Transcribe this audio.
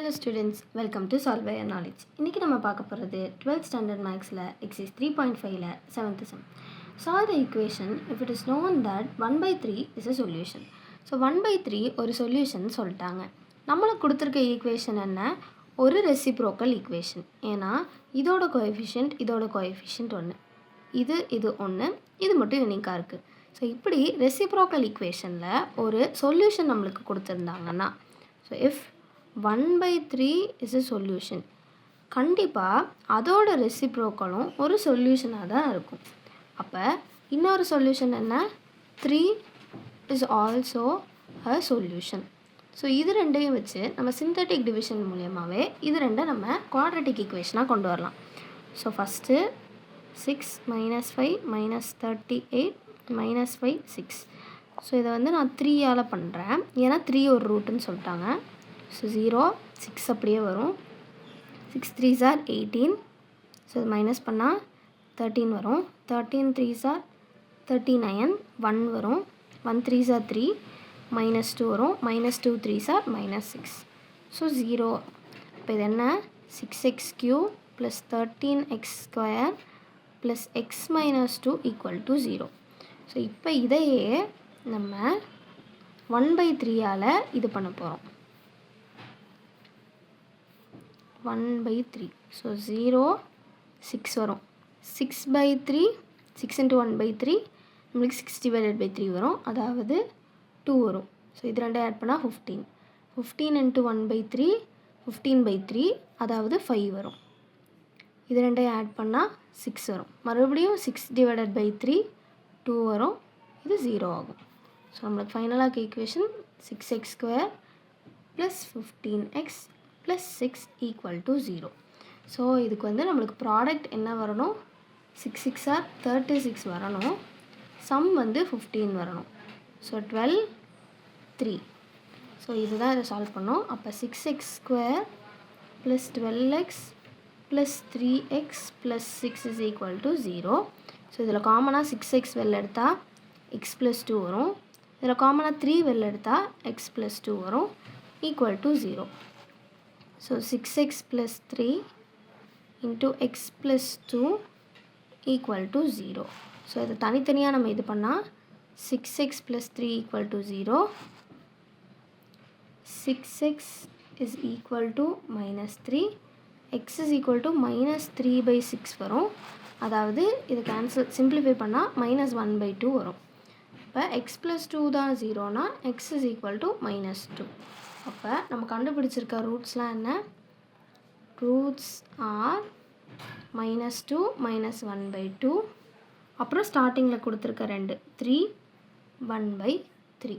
Hello students, welcome to Solve by Your Knowledge. இன்னைக்கு நம்ம பார்க்க போகிறது 12th standard mathsல exercise 3.5ல 7th sum. Solve the equation if it is known that 1 by 3 is a solution. So 1 by 3 ஒரு solution சொல்லிட்டாங்க. நம்மளுக்கு கொடுத்துருக்க equation என்ன? ஒரு ரெசிப்ரோக்கல் ஈக்குவேஷன். ஏன்னா இதோட கோஎஃபிஷியன்ட் ஒன்று, இது ஒன்று, இது மட்டும் யூனிக்காக இருக்குது. ஸோ இப்படி ரெசிப்ரோக்கல் ஈக்குவேஷனில் ஒரு சொல்யூஷன் நம்மளுக்கு கொடுத்துருந்தாங்கன்னா, so if 1 by 3 is a solution, கண்டிப்பாக அதோட ரெசிப்ரோக்கலும் ஒரு சொல்யூஷனாக தான் இருக்கும். அப்போ இன்னொரு சொல்யூஷன் என்ன? 3 is also a solution. So இது ரெண்டையும் வச்சு நம்ம சிந்தட்டிக் டிவிஷன் மூலியமாகவே இது ரெண்டை நம்ம குவாட்ரட்டிக் ஈக்குவேஷனாக கொண்டு வரலாம். So first 6 - 5 - 38 - 5 6. ஸோ இதை வந்து நான் 3ஆல் பண்ணுறேன், ஏன்னா 3 ஒரு ரூட்டுன்னு சொல்லிட்டாங்க. ஸோ 0 6 அப்படியே வரும். 6 3s are 18. ஸோ இது மைனஸ் பண்ணால் 13 வரும். 13 3s are 39, 1 வரும். 1 3s are 3, -2 வரும். -2 3s are -6. ஸோ 0. இப்போ இது என்ன? 6x³ + 13x² + x - 2 = 0. ஸோ இப்போ இதையே நம்ம 1 by 3ஆல் இது பண்ண போகிறோம். 1 by 3. ஸோ 0 6 வரும். 6 by 3, 6 × 1 by 3 நம்மளுக்கு 6/3 வரும், அதாவது 2 வரும். ஸோ இது ரெண்டே ஆட் பண்ணால் 15. 15 × 1 by 3 15/3, அதாவது 5 வரும். இது ரெண்டையும் ஆட் பண்ணால் 6 வரும். மறுபடியும் 6/3 2 வரும், இது 0 ஆகும். ஸோ நம்மளுக்கு ஃபைனலாக ஈக்குவேஷன் 6x² + 15x + 6 = 0. ஸோ இதுக்கு வந்து நம்மளுக்கு ப்ராடக்ட் என்ன வரணும்? 6 6 are 36 வரணும். சம் வந்து 15 வரணும். ஸோ 12 3. ஸோ இதுதான் இதை சால்வ் பண்ணோம். அப்போ 6x² + 12x + 3x + 6 = 0. ஸோ இதில் காமனாக 6x வெளில எடுத்தால் x + 2 வரும். இதில் காமனாக 3 வெளில எடுத்தால் x + 2 வரும், = 0. So 6x + 3 × x + 2 = 0. ஸோ இதை தனித்தனியாக நம்ம இது பண்ணால் 6x + 3 = 0. 6x is equal to -3, x is equal to -3/6 வரும். அதாவது இது கேன்சல் சிம்பிளிஃபை பண்ணால் -1/2 வரும். இப்போ x + 2 தான் 0னா x is equal to -2. அப்போ நம்ம கண்டுபிடிச்சிருக்க ரூட்ஸ்லாம் என்ன? ரூட்ஸ் ஆர் -2 -1/2, அப்புறம் ஸ்டார்டிங்கில் கொடுத்துருக்க 2 3 1/3.